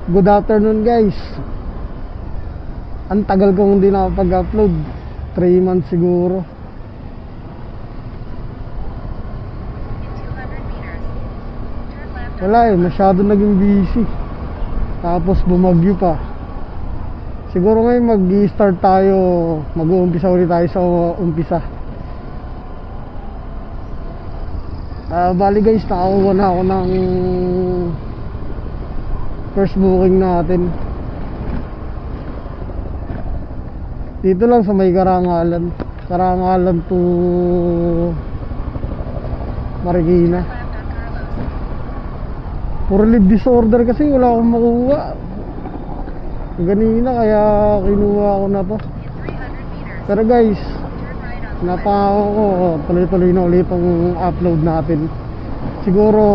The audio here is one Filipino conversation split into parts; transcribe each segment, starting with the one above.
Good afternoon guys. Ang tagal kong hindi nakapag-upload, 3 months siguro. Wala masyado naging busy. Tapos bumagyo pa. Siguro ngayon mag-i-start tayo, mag-uumpisa ulit tayo sa umpisa. Bali guys, nakakuha na ako ng first booking natin. Dito lang sa may Karangalan to Marikina. Puro lead disorder kasi wala akong makuha ganina, kaya kinuha ko na to. Pero guys, napako ko, tuloy-tuloy na ulit ang upload natin. Siguro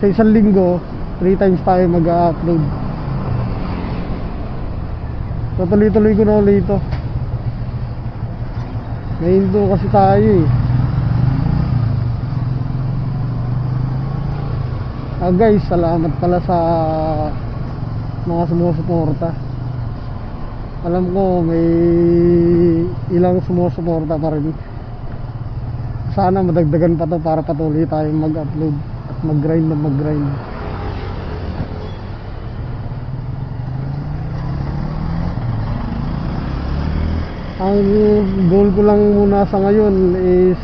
sa isang linggo 3 times tayo mag-upload. So tuloy-tuloy ko na ulit ito. Nahinto kasi tayo guys, salamat pala sa mga sumusuporta. Alam ko may ilang sumusuporta pa rin. Sana madagdagan pa to para patuloy tayong mag-upload at mag-grind. Ang goal ko lang muna sa ngayon is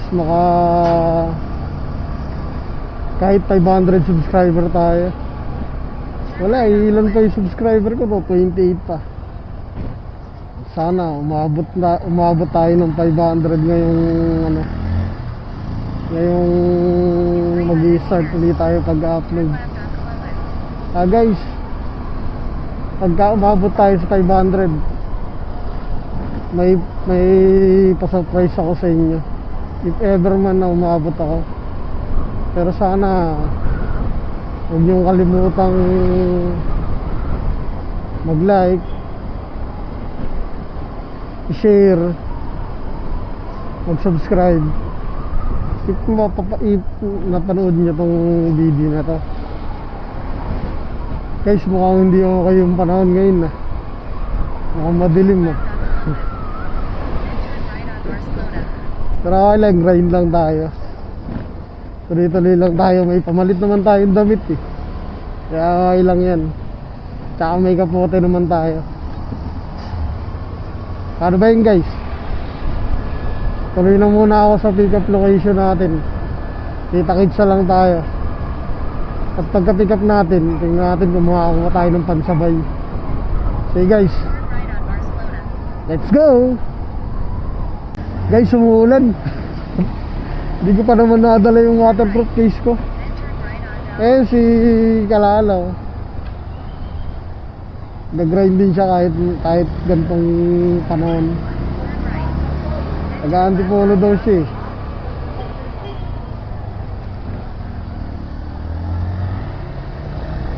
kahit 500 subscriber tayo. Wala, ilan pa yung subscriber ko to? 28 pa. Sana umabot tayo ng 500 ngayong mag-i-start ulit tayo pag-upload. Guys, pagka umabot tayo sa 500, may pa-surprise ako sa inyo. If ever man na umabot ako. Pero sana huwag niyong kalimutang mag-like, i-share, mag-subscribe if napanood niyo tong video na to. Guys, mukhang hindi okay yung panahon ngayon mukhang madilim Pero okay lang, grind lang tayo. Tuloy-tuloy lang tayo. May pamalit naman tayong damit kaya okay lang yan. Tsaka may kapote naman tayo. Ano ba yun guys? Tuloy na muna ako sa pick up location natin. Kita-kitsa lang tayo. At pagka pick up natin, tingnan natin kung makakuha tayo ng pansabay. Sige guys, let's go! Guys, umuulan. Hindi ko pa naman nadala yung waterproof case ko. Si Kalalaw, nag-grind din siya kahit gantong panahon. Nag-antipolo daw siya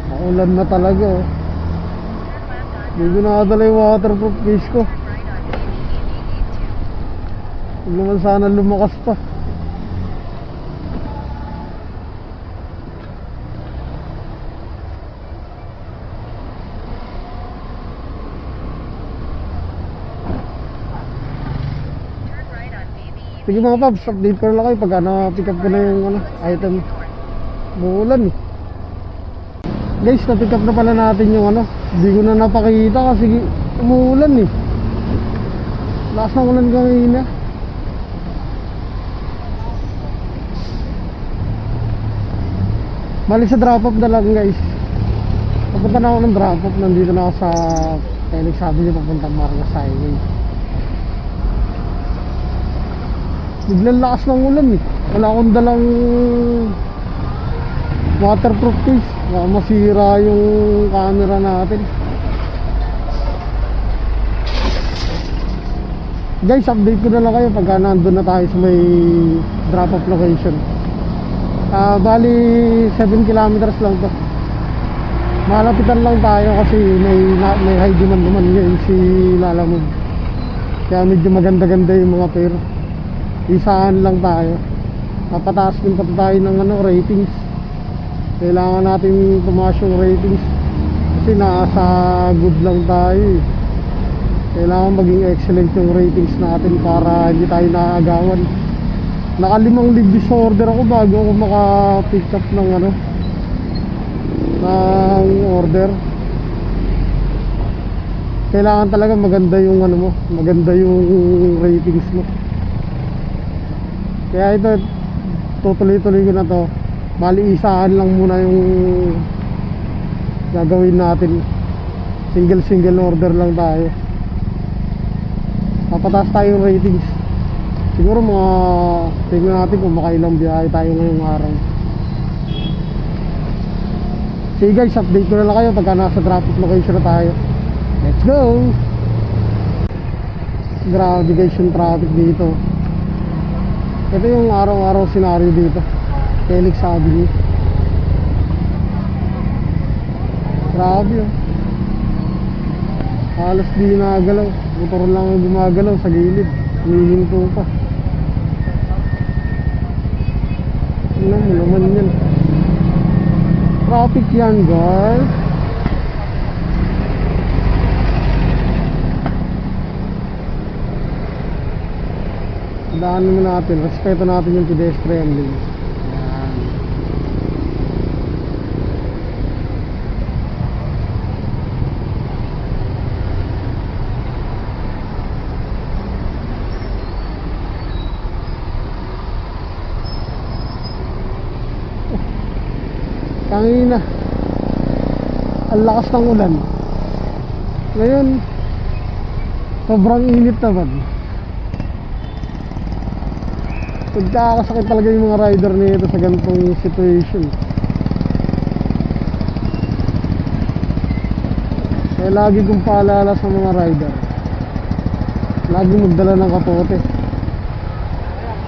Maulan na talaga Hindi ko nakadala yung waterproof case ko. Huwag naman sana lumakas pa. Sige mga paps, update ko na lang kayo pag na-pick up ko na yung item. Muulan Guys, na-pick up na pala natin yung hindi ko na napakita kasi umuulan lakas ng ulan kanina. Balik sa drop off na lang guys. Papunta na ako ng drop off. Nandito na ako sa Phoenix, sabi niya papuntang Marcos Highway. Biglang lakas ng ulan Wala akong dalang waterproof case. Baka masira yung camera natin. Guys, update ko na lang kayo pagka nandun na tayo sa may drop off location. Bali 7 kilometers lang to. Malapitan lang tayo kasi may high demand naman ngayon si Lalamove. Kaya medyo maganda-ganda yung mga pair. Isaan lang tayo. Papataas din pa tayo ng ratings. Kailangan natin tumaas yung ratings kasi nasa good lang tayo eh. Kailangan maging excellent yung ratings natin para hindi tayo naagawan. Nakalimang leave disorder ako bago ako maka-pick up ng ano, ng order. Kailangan talaga maganda yung ano mo, maganda yung ratings mo. Kaya ito, tutuloy-tuloy ko na to. Bali isahan lang muna yung gagawin natin. Single order lang tayo. Papataas tayo yung ratings. Siguro mga tingnan natin kung makailang biyahe tayo ngayong araw. Sige guys, update ko na lang kayo pagka nasa traffic location na tayo. Let's go! Grabe guys yung traffic dito. Ito yung araw-araw scenario dito, Felix Avenue. Grabe oh. Halos di nagalaw. Motor lang ang gumagalaw sa gilid. Humihinto pa. Tingnan mo naman yan. Traffic yan guys. Daanan mo natin. Respeto natin yung pedestrian lane. Yan. Tangina, ang lakas ng ulan. Ngayon sobrang init naman. Pagkakasakit talaga yung mga rider nito sa ganitong situation. Kaya lagi kong paalala sa mga rider, lagi magdala ng kapote,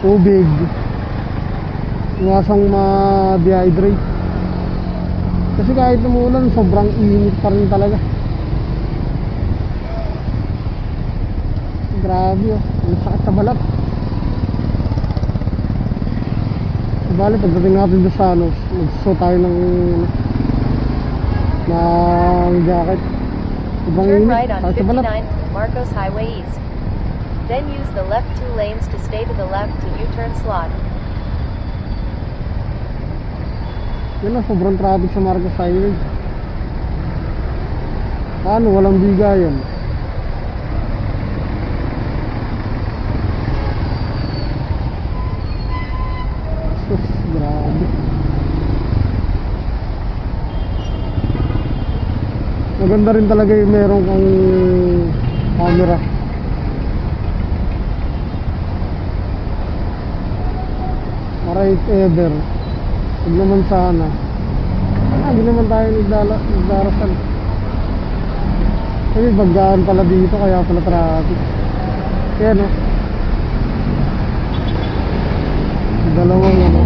tubig, iwasang ma-dehydrate. Kasi kahit umulan, sobrang init pa rin talaga. Grabe oh, ang sakit sa balat. Bali, pagdating natin doon sa ano, magsusuot tayo ng jacket. Sobrang Turn init, right on sakit sa balat. 59 Marcos Highway East. Then use the left 2 lanes to stay to the left to U-turn slot. Yan na, sobrang traffic sa Marcos Highway. Paano? Walang bigayan. Sus, grabe. Maganda rin talaga yung meron kang camera. Right ever. Huwag naman sana. Hindi naman tayo nagdarasal. Kasi baggaan pala dito, kaya pala traffic. Kaya no, dalawang ano,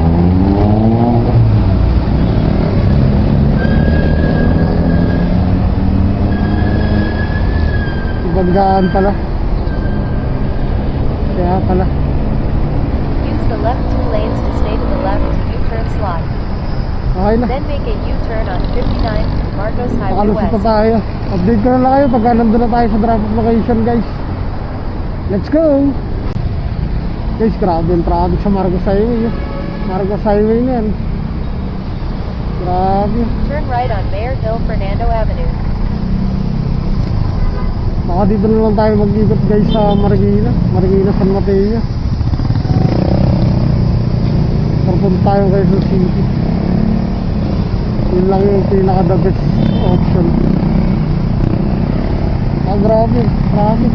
baggaan pala. Kaya pala. Use the left 2 lanes to stay to the left to U-turn slot. Okay na. Then make a U-turn on 59 Marcos Highway Nakalusot na West. tayo. Update ko na lang kayo pagka nandun na tayo sa drop-off location guys. Let's go! Guys, grabe yung traffic sa Marcos Highway. Marcos Highway na yan. Grabe. Turn right on Mayor Hill Fernando Avenue. Baka dito na lang tayo mag-ikot guys sa Marikina San Mateo. Papunta tayo Quezon City. Yun lang yung pinaka the best option. Grabe, grabe.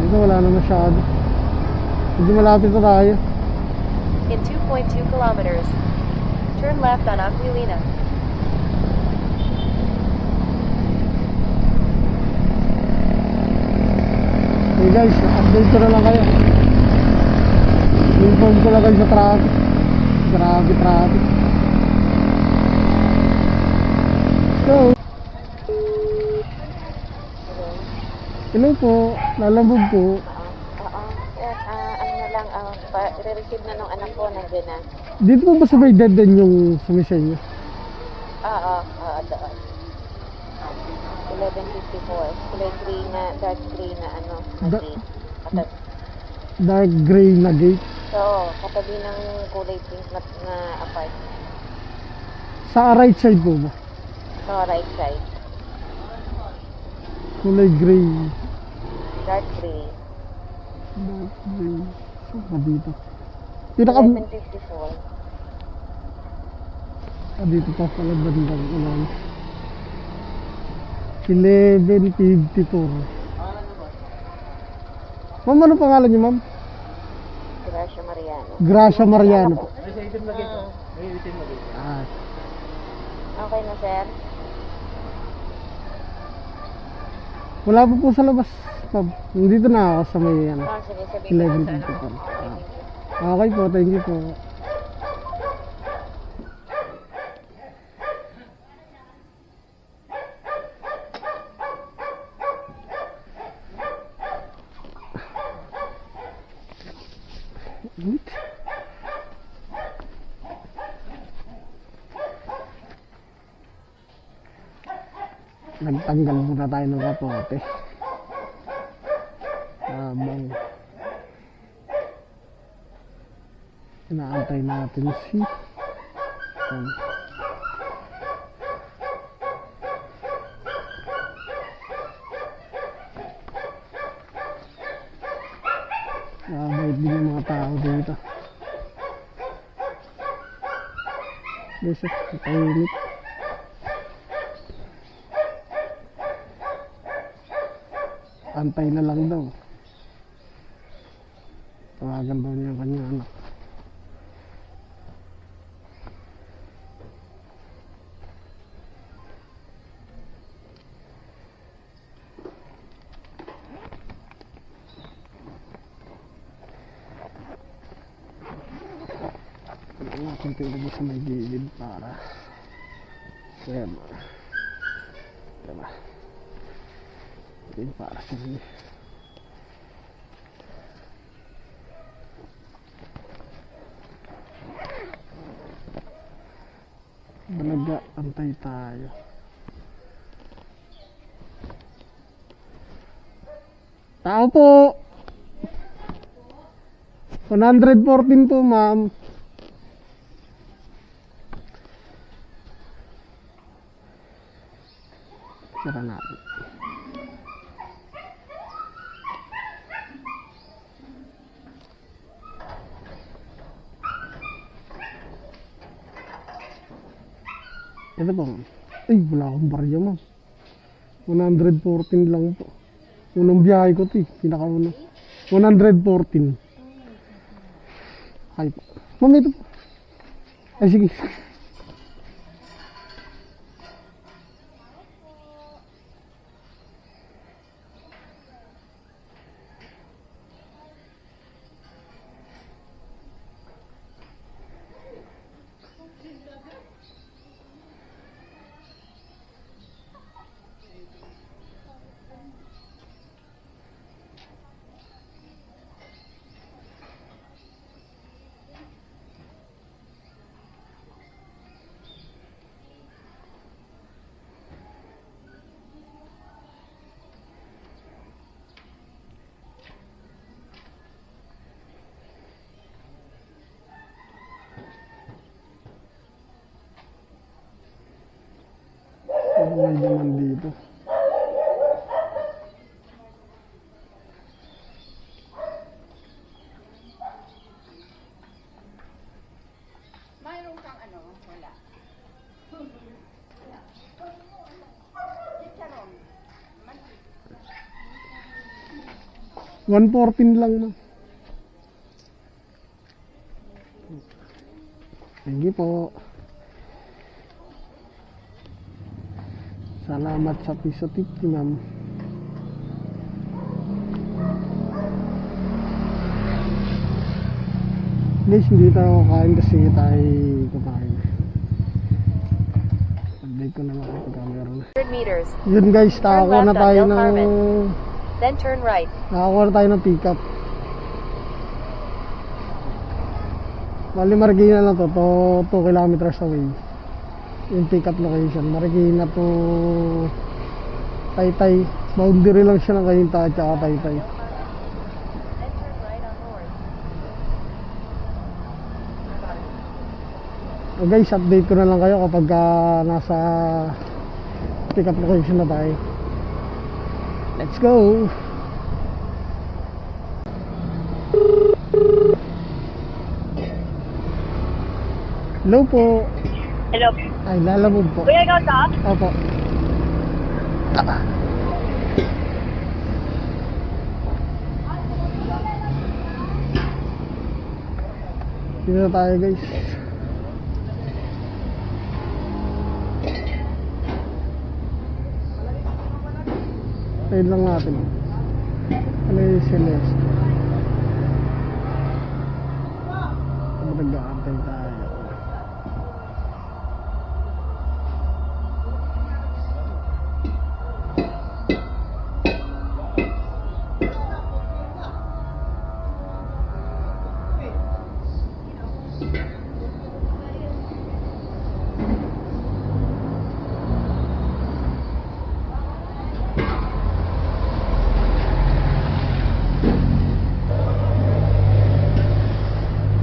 Dito wala na masyado. Hindi malapit na tayo. In 2.2 kilometers, turn left on Aquilina. Okay guys, update ko na lang kayo. Inform ko lang kayo sa traffic. Grabe traffic. Let's go. Hello po, lalambog po. Oo. Sir, ano na lang, re-receive na nung anak ko, nandiyan na. Dito po ba sa may dead end yung sumisenyo? Doon. 11:54. Kulay gray na, dark gray na ano, na Da- gate. Dark gray na gate. So, katabi ng kulay pink na apartment. Sa right side po ba? So, right side. Kulay gray. Dark gray. Dark gray. Saan ba dito? Pinaka... 11:54. dito pa pala bandang ulan. 11:54. Ma'am, ano pangalan niyo, ma'am? Gracia Mariano. Gracia Mariano po. Ah, Okay na, sir? wala po sa labas, ma'am. Nandito na ako sa may ano, Sige, sabihin ko sa 11:54. ano. Okay po, thank you po. Wait. Nagtanggal muna tayo ng kapote. Habang inaantay natin si mabait din yung mga tao dito. Guys, tahimik. Antay na lang daw. Tawagan daw niya ang kanyang anak. Kung tingnan mo sa may gilid para diba hindi para sa inyo. Balaga, antay tayo. Tao po 114 po, ma'am. Sira natin. Ito po. Ay, wala akong barya, ma'am. 114 lang po. Unang biyahe ko ito eh. Pinakauna. 114. Ay po. Ma'am, ito po. Ay, sige. Ano may naman dito? Mayroon kang ano? Wala. 114 lang na. Thank you po. Salamat sa piso tip, ma'am. Guys, hindi tayo kakain kasi tayo kumain. Update ko na lang ito camera na. 100 meters. Yun guys, tako na tayo ng Then turn right. Nakakuha na tayo ng pick-up. Bali Marikina lang to 2 kilometers away. Yung pick-up location. Marikina to Taytay. Boundary lang siya ng Kayinta at saka Taytay. Then turn right on North. So guys, update ko na lang kayo kapag nasa pick-up location na tayo. Let's go! Hello po. Hello. Ay, lalamog po. Kuya, ikaw sa? Opo. Dito na tayo guys. Tayo lang natin. Ano yung Celeste? Nag-aantay tayo.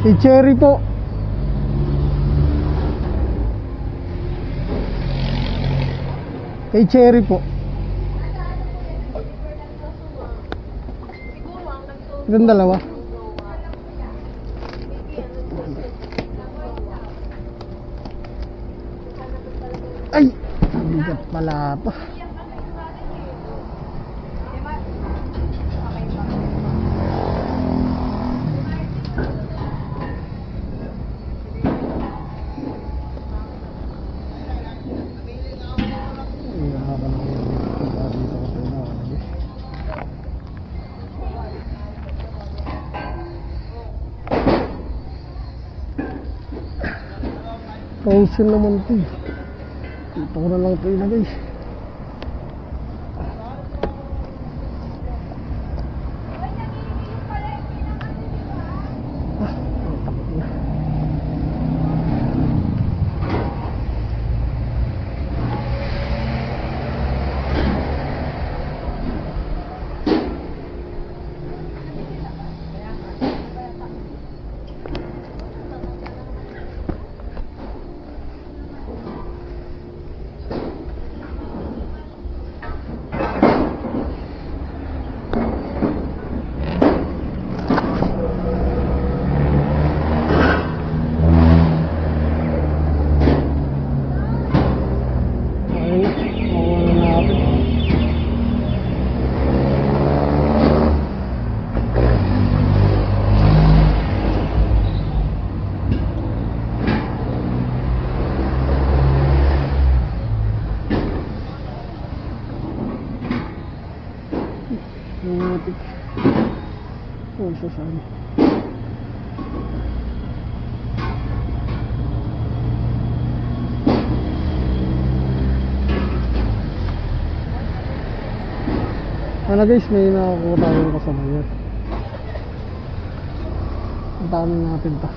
Kay Cherry po. Kay Cherry po. Itong dalawa. Ay! Bigat pala ito. Frozen naman ito eh. Dito ko na lang ito ilagay. Takot na. Matik. Oh, sasama. Ano guys, may nakakuha tayong kasama yan. Ang dami natin pa.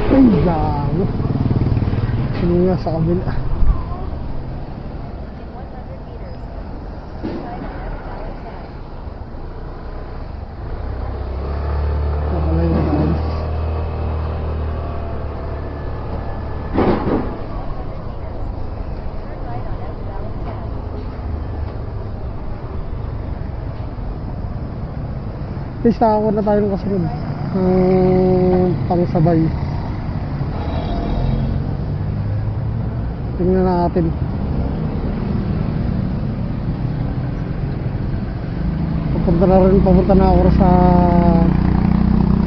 Ay, gago. Sino nga sa kabila? Nakalay na tayo. Guys, nakakuha na tayo ng kasunod. Pangsabay. Tingnan natin. Papunta na ako sa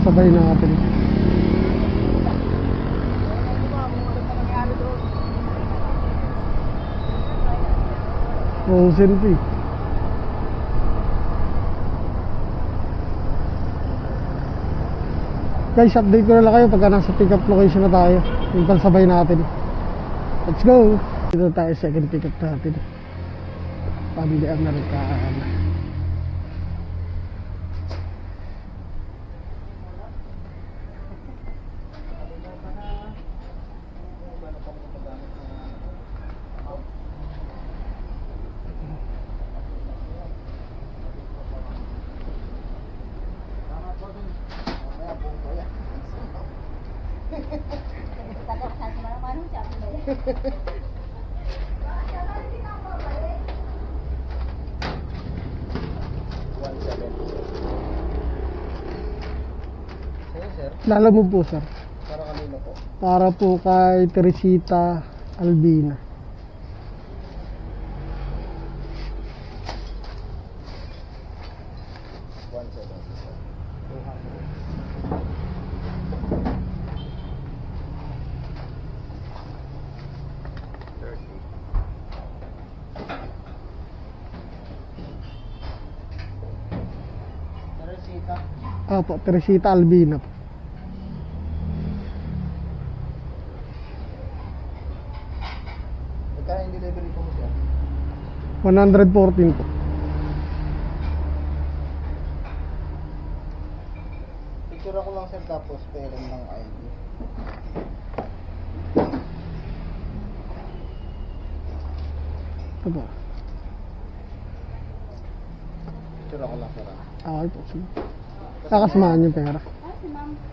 sabay natin. Frozen P. Guys, update ko na lang kayo pagka nasa pick up location na tayo. Yung pansabay natin. Let's go! Dito tayo second pick up natin. Pamili Amerikaan. Lala mo po, sir. Para kanino po? Para po kay Teresita Albina. One second. 200. Opo, Teresita Albina po. Magkano yung delivery po mo siya? 114 po. Picture ako lang sir tapos pairing ng ID. Ito po. Picture ako lang sir. Okay po, sige. Kakasamahan yung pera. Ako lang sir.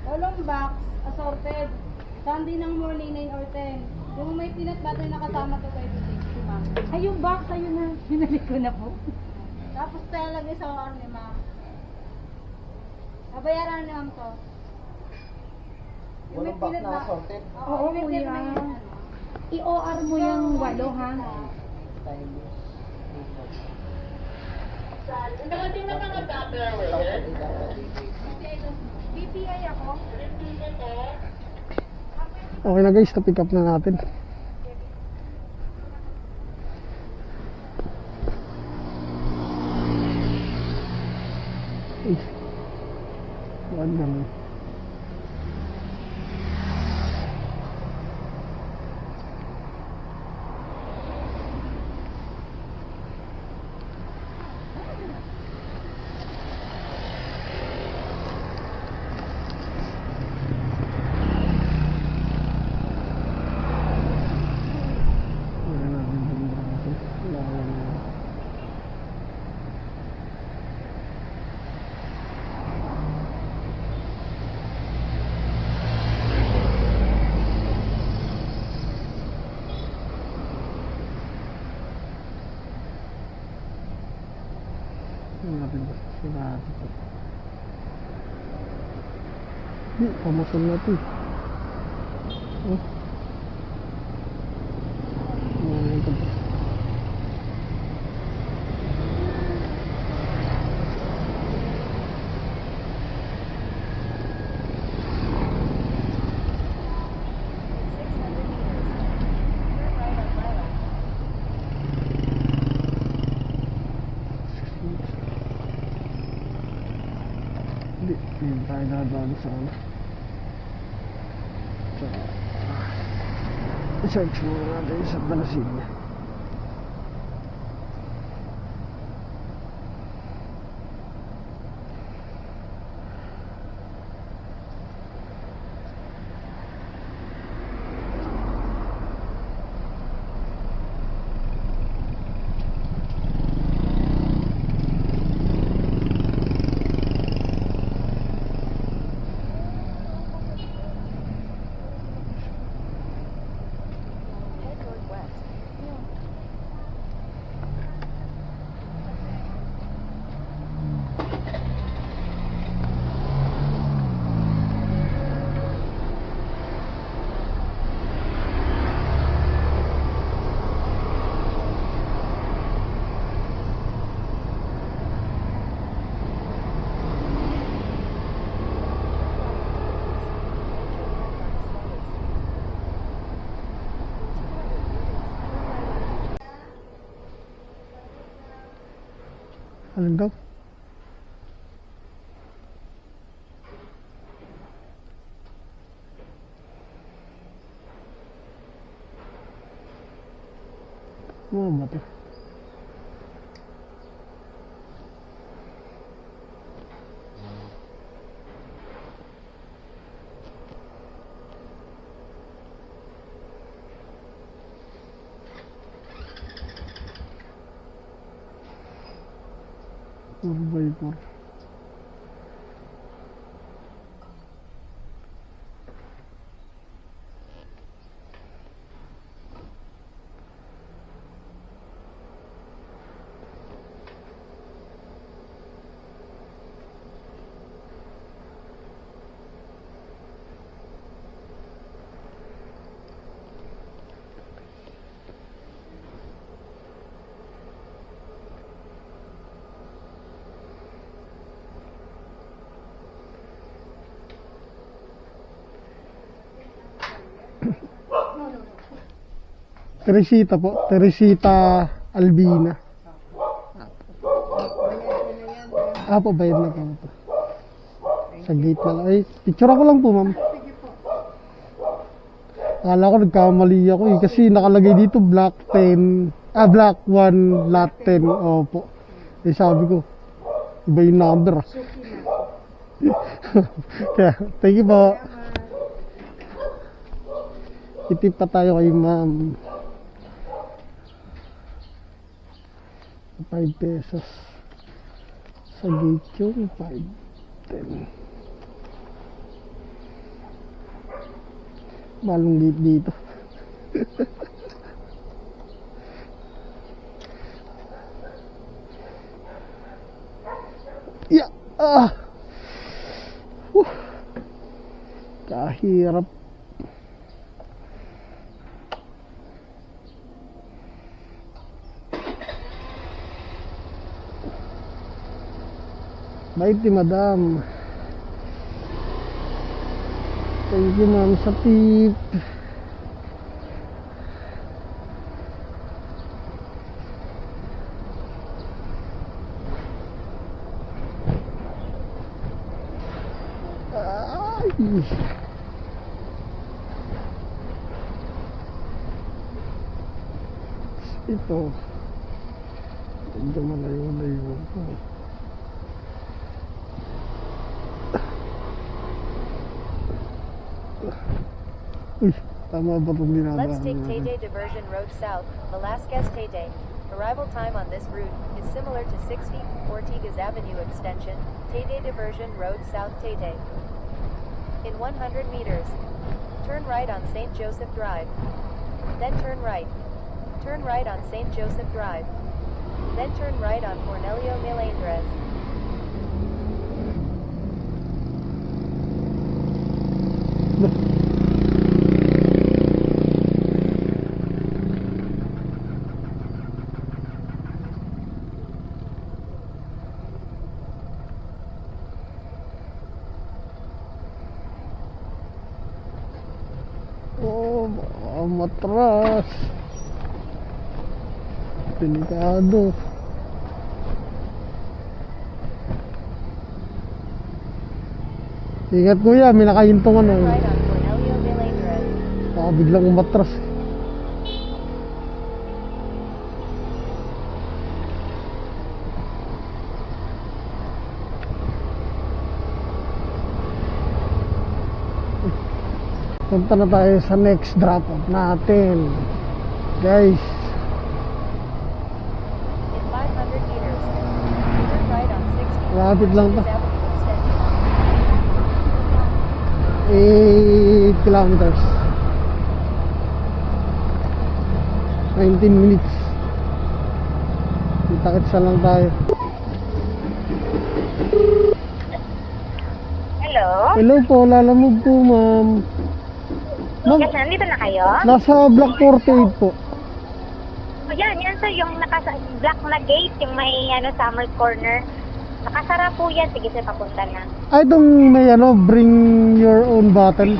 Walong box, assorted. Sunday ng morning, 9 or 10. Yung may peanut butter na kasama to 30-60, ma'am. Ay, yung box, ayun na. Binalik ko na po. Tapos talagay sa OR ni ma'am. Nabayaran ni ma'am to. Yung may Walang back peanut na butter. assorted. Oo, may kuya. peanut na yun. I-OR mo yung walo, ha? Time use. BPI ako. Okay na guys, na-pick up na natin. Ay. Wag naman. Wala natin yung braso. Wala ko lang. Tingnan natin ba? Sigurado po. Hindi, pamasal na ito eh. Oh. Ito po. Hindi, hindi tayo dadaan sa ano. So, i-search muna natin sa Balasigna. Head northwest. Alin daw? Ano ba ito? Four by four. Teresita po, Teresita Albina. Apo, bayad na po ito. Sa gate na lang. Ay, picture ako lang po, ma'am. Akala ko nagkamali ako eh, kasi nakalagay dito block 10, block 1, lot 10. Opo. Eh, sabi ko, iba yung number. Kaya, thank you po. Itip pa tayo kay ma'am. 5 pesos. Sa gate yung 5, 10. Malong gate dito. Yeah. Kahirap. Bait ni madam. Thank you ma'am sa tip. Ay. Ito. Medyo malayo-layo po. Uy, tama ba itong dinadaan? Let's take Taytay Diversion Road South, Velasquez Taytay. Arrival time on this route is similar to 60 Ortigas Avenue Extension, Taytay Diversion Road South Taytay. In 100 meters, turn right on St. Joseph Drive. Then turn right. Turn right on St. Joseph Drive. Then turn right on Cornelio Melendres. Oh, baka matras. Delikado. Ingat kuya, may nakahintong ano. Turn right on Cornelio Melendres. Baka biglang umatras. Punta na tayo sa next drop off natin. Guys, In 500 meters, turn right on 60 Rapid lang to. Ortigas Avenue Extension. 8 kilometers. 19 minutes. Kita-kitsa lang tayo. Hello? Hello po, lalamog po ma'am. Ma'am, Yes, nandito na kayo? nasa block 48 po. O yan sir, yung black na gate, yung may summer corner. Nakasara po yan. Sige sir, papunta na. Ay, itong may bring your own bottle.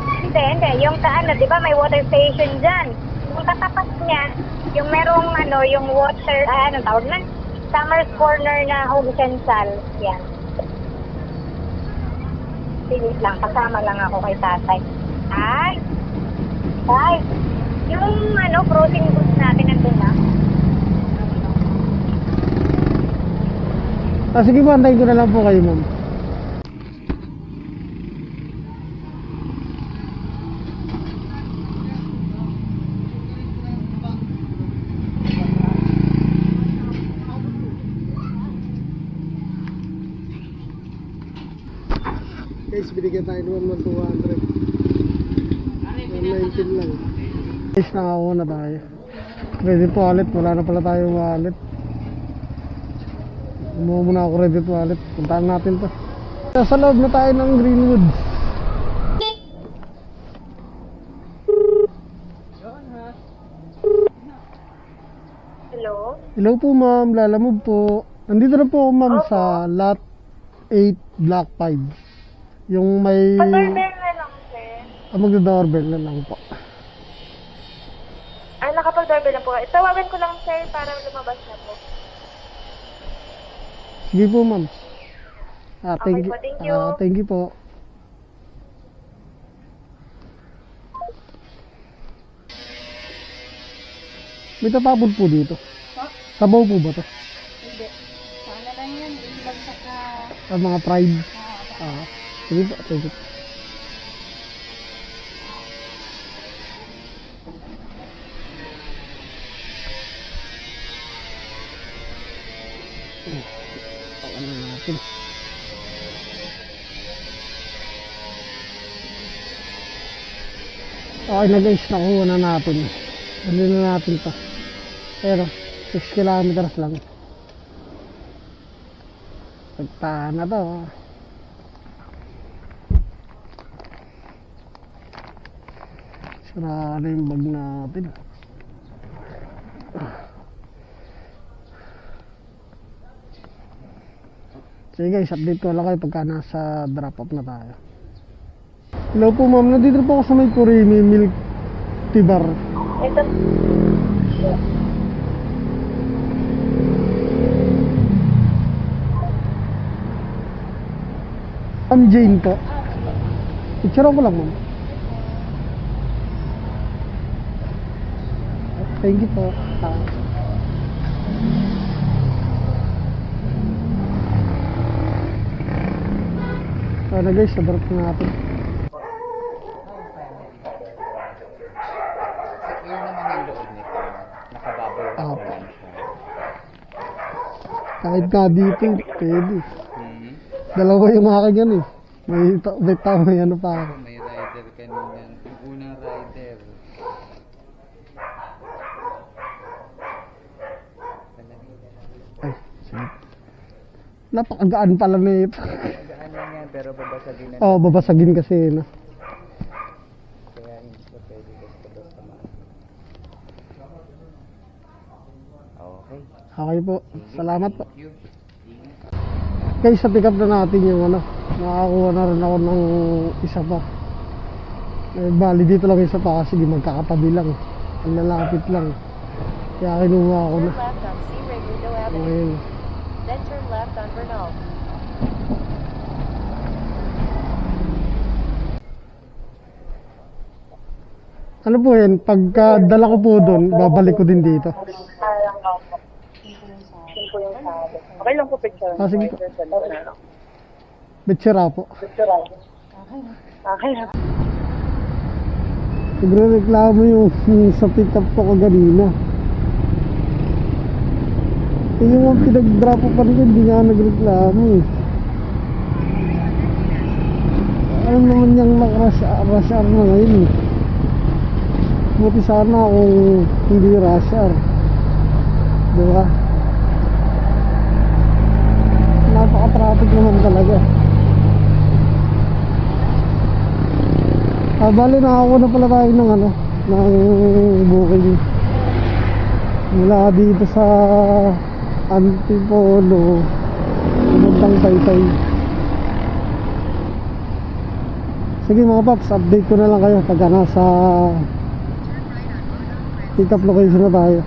Hindi. Yung di ba may water station dyan? Yung katapat niya, Yung merong ano, yung water, ano tawag na? Summer's Corner na Home Central. Yan. Pilit lang, kasama lang ako kay tatay. Ay! Ay! Yung ano, crossing booth natin nandun na. Sige po, antayin ko na lang po kayo, ma'am. Guys, binigyan tayo naman ng 200. 119 lang. Guys, nakakuha na tayo. Credit wallet, wala na pala tayong wallet. Umuha muna ako credit wallet. Puntaan natin to. Sa loob na tayo ng Greenwoods. Hello? Hello po ma'am, Lalamove po. Nandito na po ako ma'am sa lot 8 block 5. Yung may... Pa-doorbell na lang, sir. Magda-doorbell na lang po. Ah, nakapag-doorbell na po. Tawagan ko lang, sir, para lumabas na po. Sige po ma'am. Okay po, thank you. Thank you po. May tatapon po dito. Sabaw po ba to? Hindi. Sana lang yan. Hindi lang sa Mga pride. Sige po, thank you. Ano natin? Okay na guys, nakuha na natin. Ano na natin to. Pero 6 kilometers lang. Pagtahan na to. Sira na yung bag natin. Sige guys, update ko lang kayo pagka nasa drop off na tayo. Hello po ma'am, nandito po ako sa may Kurimi Milk Tea Bar. Ito. Ma'am Jane po. Picture ko lang ma'am. Thank you po. Na guys, sa drop na natin. Secure naman yung loob nito. Nakabubble wrap Opo. naman siya. Kahit ka dito, pwede. Hmm. Dalawa yung akin yan eh. May tama may ano pa ako. May rider kanina. Yung unang rider. Ay, sige. Napakagaan pala na ito. Magaan lang yan, pero babasagin na. Oo, babasagin kasi na. Kaya hindi siya pwede basta man. Okay. Okay po. Salamat po. Thank you. Guys, sa pick up na natin yung ano. Nakakuha na rin ako ng isa pa. Bali dito lang isa pa kasi magkakatabi lang. Ang lalapit lang. Kaya kinuha ako na. Turn left on C. Regulo Avenue. Ngayon. Then turn left on Bernal. Ano po yan? Pagka dala ko po doon, babalik ko din dito. Okay lang po picture. Sige po. Bitsura po. Okay lang. Nagre-reklamo yung sa pick up ko kanina. Yung pinag-drop ko pa rin, hindi nga nagreklamo eh. Alam naman niyang rush hour na ngayon eh. Buti sana kung hindi rush hour. Diba? Napaka-traffic naman talaga. Bali nakakuha na pala tayo ng ano, ng booking mula dito sa Antipolo pumuntang Taytay. Sige mga paps, update ko na lang kayo pagka nasa pick up location na tayo.